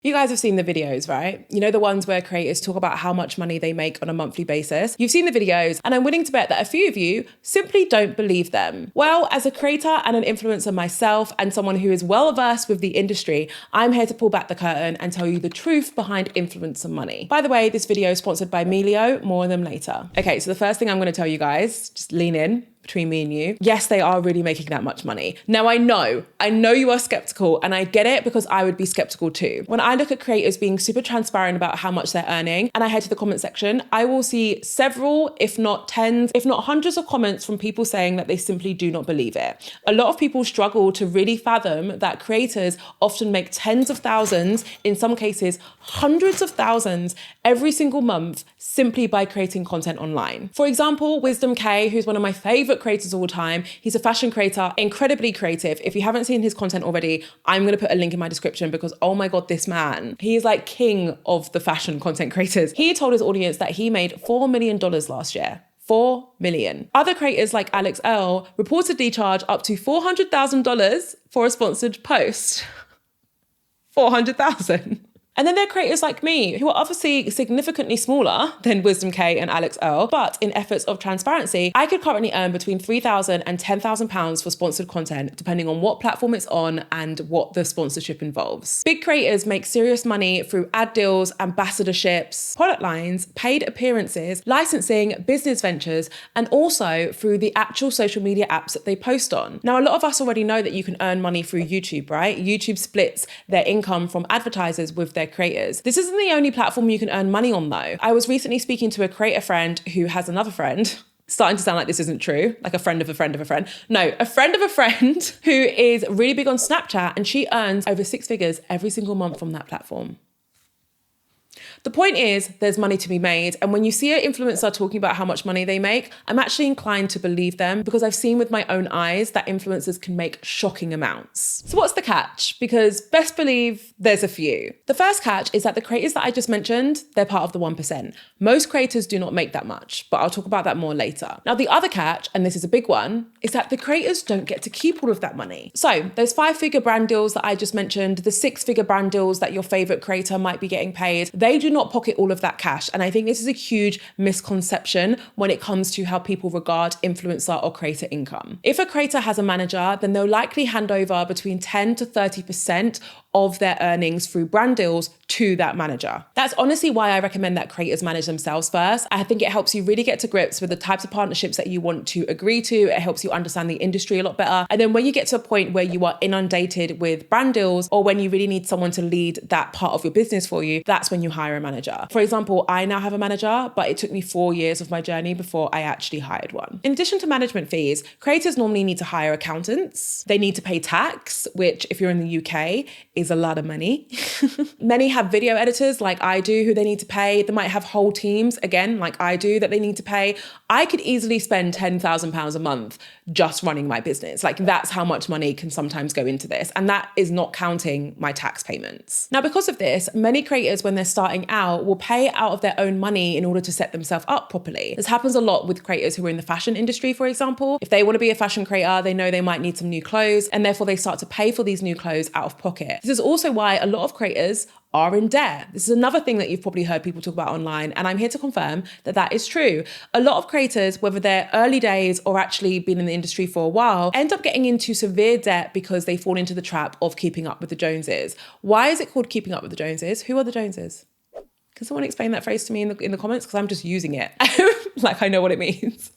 You guys have seen the videos, right? You know, the ones where creators talk about how much money they make on a monthly basis. You've seen the videos, and I'm willing to bet that a few of you simply don't believe them. Well, as a creator and an influencer myself, and someone who is well versed with the industry, I'm here to pull back the curtain and tell you the truth behind influencer money. By the way, this video is sponsored by Melio, more on them later. Okay, so the first thing I'm gonna tell you guys, just lean in. Between me and you, yes, they are really making that much money. Now I know you are skeptical, and I get it because I would be skeptical too. When I look at creators being super transparent about how much they're earning, and I head to the comment section, I will see several, if not tens, if not hundreds of comments from people saying that they simply do not believe it. A lot of people struggle to really fathom that creators often make tens of thousands, in some cases, hundreds of thousands every single month simply by creating content online. For example, Wisdom K, who's one of my favorite creators of all time. He's a fashion creator, incredibly creative. If you haven't seen his content already, I'm going to put a link in my description because, oh my God, this man, he is like king of the fashion content creators. He told his audience that he made $4 million last year. 4 million. Other creators like Alex L reportedly charge up to $400,000 for a sponsored post. 400,000. And then there are creators like me who are obviously significantly smaller than Wisdom K and Alex L, but in efforts of transparency, I could currently earn between £3,000 and £10,000 for sponsored content, depending on what platform it's on and what the sponsorship involves. Big creators make serious money through ad deals, ambassadorships, product lines, paid appearances, licensing, business ventures, and also through the actual social media apps that they post on. Now, a lot of us already know that you can earn money through YouTube, right? YouTube splits their income from advertisers with their creators. This isn't the only platform you can earn money on though. I was recently speaking to a creator friend who has another friend, starting to sound like this isn't true, like a friend of a friend of a friend. No, a friend of a friend who is really big on Snapchat, and she earns over 6 figures every single month from that platform. The point is, there's money to be made. And when you see an influencer talking about how much money they make, I'm actually inclined to believe them because I've seen with my own eyes that influencers can make shocking amounts. So what's the catch? Because best believe there's a few. The first catch is that the creators that I just mentioned, they're part of the 1%. Most creators do not make that much, but I'll talk about that more later. Now, the other catch, and this is a big one, is that the creators don't get to keep all of that money. So those 5-figure brand deals that I just mentioned, the 6-figure brand deals that your favorite creator might be getting paid, they do not pocket all of that cash. And I think this is a huge misconception when it comes to how people regard influencer or creator income. If a creator has a manager, then they'll likely hand over between 10 to 30% of their earnings through brand deals to that manager. That's honestly why I recommend that creators manage themselves first. I think it helps you really get to grips with the types of partnerships that you want to agree to. It helps you understand the industry a lot better. And then when you get to a point where you are inundated with brand deals, or when you really need someone to lead that part of your business for you, that's when you hire a manager. For example, I now have a manager, but it took me 4 years of my journey before I actually hired one. In addition to management fees, creators normally need to hire accountants. They need to pay tax, which if you're in the UK, is a lot of money. Many have video editors like I do who they need to pay. They might have whole teams, again, like I do, that they need to pay. I could easily spend £10,000 a month just running my business. Like that's how much money can sometimes go into this. And that is not counting my tax payments. Now, because of this, many creators, when they're starting out, will pay out of their own money in order to set themselves up properly. This happens a lot with creators who are in the fashion industry, for example. If they want to be a fashion creator, they know they might need some new clothes, and therefore they start to pay for these new clothes out of pocket. This is also why a lot of creators are in debt. This is another thing that you've probably heard people talk about online, and I'm here to confirm that that is true. A lot of creators, whether they're early days or actually been in the industry for a while, end up getting into severe debt because they fall into the trap of keeping up with the Joneses. Why is it called keeping up with the Joneses? Who are the Joneses? Can someone explain that phrase to me in the comments? Because I'm just using it. Like I know what it means.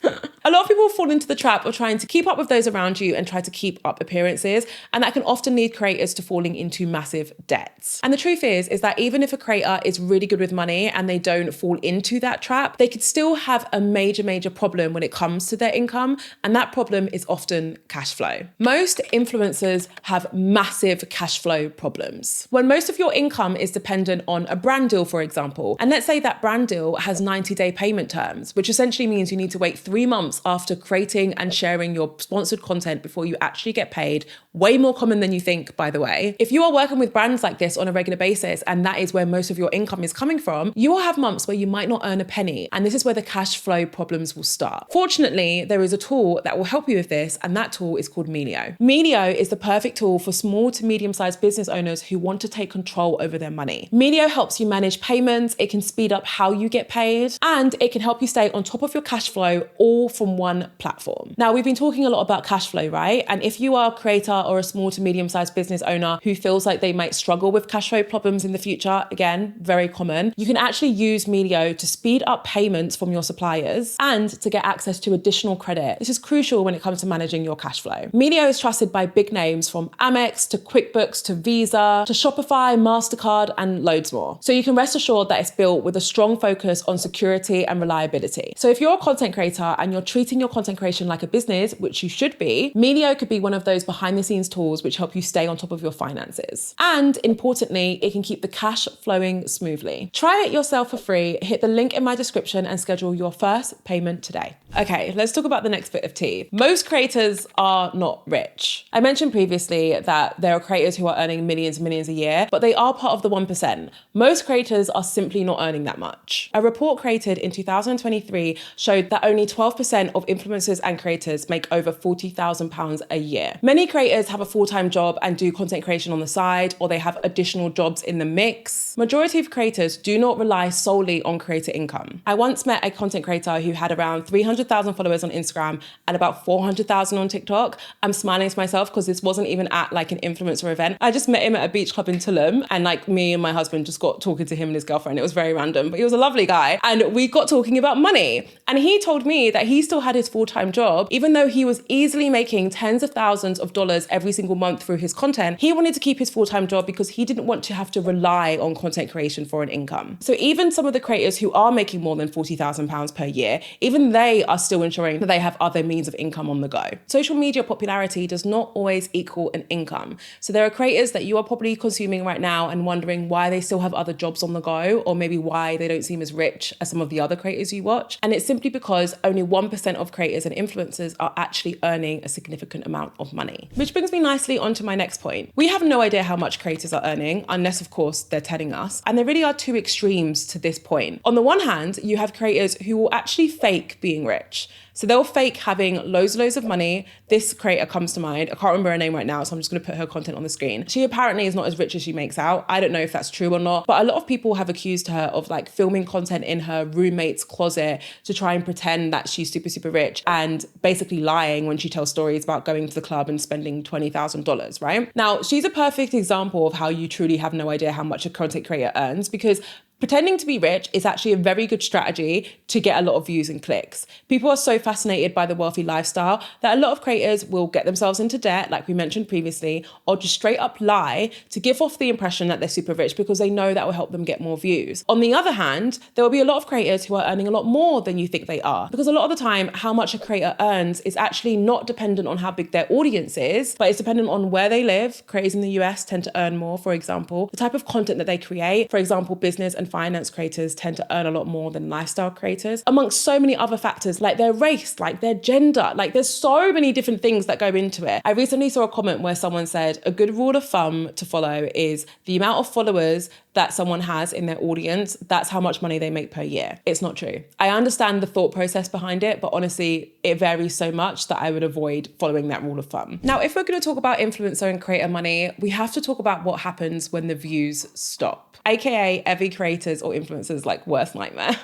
A lot of people fall into the trap of trying to keep up with those around you and try to keep up appearances. And that can often lead creators to falling into massive debts. And the truth is that even if a creator is really good with money and they don't fall into that trap, they could still have a major problem when it comes to their income. And that problem is often cash flow. Most influencers have massive cash flow problems. When most of your income is dependent on a brand deal, for example, and let's say that brand deal has 90-day payment terms, which essentially means you need to wait 3 months months after creating and sharing your sponsored content before you actually get paid. Way more common than you think, by the way. If you are working with brands like this on a regular basis, and that is where most of your income is coming from, you will have months where you might not earn a penny. And this is where the cash flow problems will start. Fortunately, there is a tool that will help you with this, and that tool is called Melio. Melio is the perfect tool for small to medium-sized business owners who want to take control over their money. Melio helps you manage payments, it can speed up how you get paid, and it can help you stay on top of your cash flow all from one platform. Now, we've been talking a lot about cash flow, right? And if you are a creator or a small to medium-sized business owner who feels like they might struggle with cash flow problems in the future, again, very common, you can actually use Melio to speed up payments from your suppliers and to get access to additional credit. This is crucial when it comes to managing your cash flow. Melio is trusted by big names from Amex to QuickBooks to Visa to Shopify, MasterCard, and loads more. So you can rest assured that it's built with a strong focus on security and reliability. So if you're a content creator and you're treating your content creation like a business, which you should be, Melio could be one of those behind the scenes tools which help you stay on top of your finances. And importantly, it can keep the cash flowing smoothly. Try it yourself for free. Hit the link in my description and schedule your first payment today. Okay, let's talk about the next bit of tea. Most creators are not rich. I mentioned previously that there are creators who are earning millions and millions a year, but they are part of the 1%. Most creators are simply not earning that much. A report created in 2023 showed that only 12% of influencers and creators make over £40,000 a year. Many creators have a full-time job and do content creation on the side, or they have additional jobs in the mix. Majority of creators do not rely solely on creator income. I once met a content creator who had around 300,000 followers on Instagram and about 400,000 on TikTok. I'm smiling to myself because this wasn't even at like an influencer event. I just met him at a beach club in Tulum, and like me and my husband just got talking to him and his girlfriend. It was very random, but he was a lovely guy. And we got talking about money. And he told me that he still had his full-time job, even though he was easily making tens of thousands of dollars every single month through his content. He wanted to keep his full-time job because he didn't want to have to rely on content creation for an income. So even some of the creators who are making more than £40,000 per year, even they are still ensuring that they have other means of income on the go. Social media popularity does not always equal an income. So there are creators that you are probably consuming right now and wondering why they still have other jobs on the go, or maybe why they don't seem as rich as some of the other creators you watch. And it's simply because only 1% of creators and influencers are actually earning a significant amount of money. Which brings me nicely onto my next point. We have no idea how much creators are earning, unless of course they're telling us. And there really are two extremes to this point. On the one hand, you have creators who will actually fake being rich. So they'll fake having loads of money. This creator comes to mind. I can't remember her name right now, so I'm just going to put her content on the screen. She apparently is not as rich as she makes out. I don't know if that's true or not, but a lot of people have accused her of like filming content in her roommate's closet to try and pretend that she's super rich, and basically lying when she tells stories about going to the club and spending $20,000, right? Now, she's a perfect example of how you truly have no idea how much a content creator earns, because pretending to be rich is actually a very good strategy to get a lot of views and clicks. People are so fascinated by the wealthy lifestyle that a lot of creators will get themselves into debt, like we mentioned previously, or just straight up lie to give off the impression that they're super rich because they know that will help them get more views. On the other hand, there will be a lot of creators who are earning a lot more than you think they are, because a lot of the time, how much a creator earns is actually not dependent on how big their audience is, but it's dependent on where they live. Creators in the US tend to earn more, for example. The type of content that they create, for example, business and finance creators tend to earn a lot more than lifestyle creators, amongst so many other factors like their race, like their gender, like there's so many different things that go into it. I recently saw a comment where someone said a good rule of thumb to follow is the amount of followers that someone has in their audience, that's how much money they make per year. It's not true. I understand the thought process behind it, but honestly, it varies so much that I would avoid following that rule of thumb. Now, if we're going to talk about influencer and creator money, we have to talk about what happens when the views stop, aka every creator's or influencer's like worst nightmare.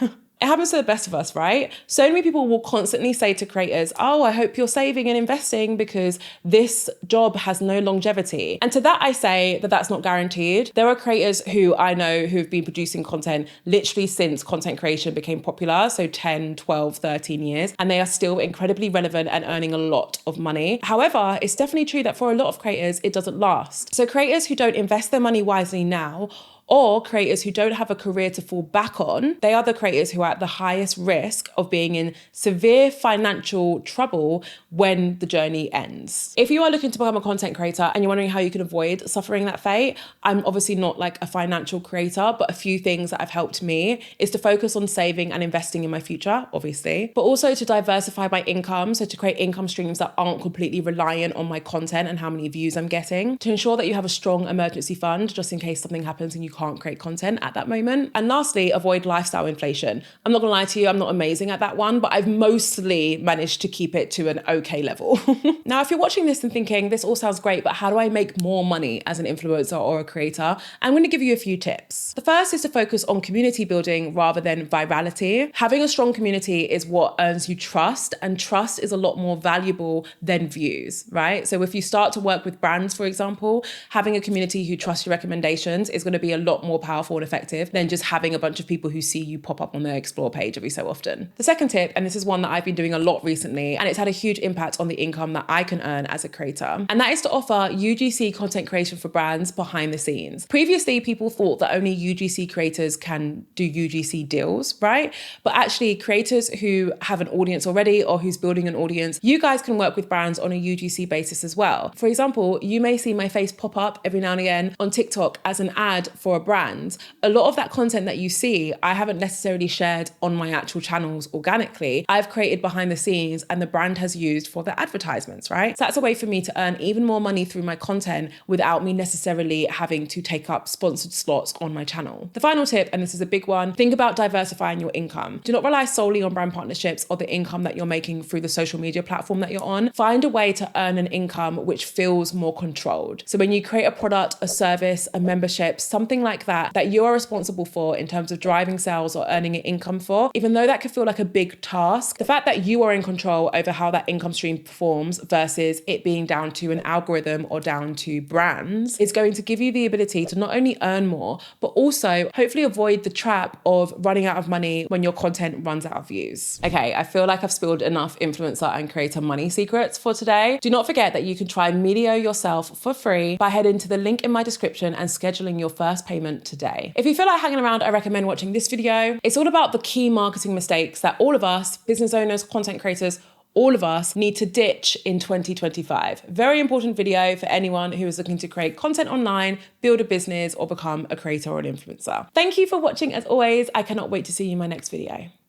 It happens to the best of us, right? So many people will constantly say to creators, oh, I hope you're saving and investing because this job has no longevity. And to that, I say that that's not guaranteed. There are creators who I know who've been producing content literally since content creation became popular, so 10, 12, 13 years, and they are still incredibly relevant and earning a lot of money. However, it's definitely true that for a lot of creators, it doesn't last. So creators who don't invest their money wisely now, or creators who don't have a career to fall back on. They are the creators who are at the highest risk of being in severe financial trouble when the journey ends. If you are looking to become a content creator and you're wondering how you can avoid suffering that fate, I'm obviously not like a financial creator, but a few things that have helped me is to focus on saving and investing in my future, obviously, but also to diversify my income. So to create income streams that aren't completely reliant on my content and how many views I'm getting, to ensure that you have a strong emergency fund just in case something happens and you can't create content at that moment. And lastly, avoid lifestyle inflation. I'm not gonna lie to you, I'm not amazing at that one, but I've mostly managed to keep it to an okay level. Now, if you're watching this and thinking, this all sounds great, but how do I make more money as an influencer or a creator? I'm gonna give you a few tips. The first is to focus on community building rather than virality. Having a strong community is what earns you trust, and trust is a lot more valuable than views, right? So if you start to work with brands, for example, having a community who trust your recommendations is gonna be a lot more powerful and effective than just having a bunch of people who see you pop up on their explore page every so often. The second tip, and this is one that I've been doing a lot recently, and it's had a huge impact on the income that I can earn as a creator, and that is to offer UGC content creation for brands behind the scenes. Previously, people thought that only UGC creators can do UGC deals, right? But actually, creators who have an audience already or who's building an audience, you guys can work with brands on a UGC basis as well. For example, you may see my face pop up every now and again on TikTok as an ad for a brand. A lot of that content that you see, I haven't necessarily shared on my actual channels organically. I've created behind the scenes and the brand has used for their advertisements, right? So that's a way for me to earn even more money through my content without me necessarily having to take up sponsored slots on my channel. The final tip, and this is a big one, think about diversifying your income. Do not rely solely on brand partnerships or the income that you're making through the social media platform that you're on. Find a way to earn an income which feels more controlled. So when you create a product, a service, a membership, something like that, that you are responsible for in terms of driving sales or earning an income for, even though that could feel like a big task, the fact that you are in control over how that income stream performs versus it being down to an algorithm or down to brands is going to give you the ability to not only earn more, but also hopefully avoid the trap of running out of money when your content runs out of views. Okay, I feel like I've spilled enough influencer and creator money secrets for today. Do not forget that you can try Medio yourself for free by heading to the link in my description and scheduling your first payment today. If you feel like hanging around, I recommend watching this video. It's all about the key marketing mistakes that all of us, business owners, content creators, all of us need to ditch in 2025. Very important video for anyone who is looking to create content online, build a business, or become a creator or an influencer. Thank you for watching as always. I cannot wait to see you in my next video.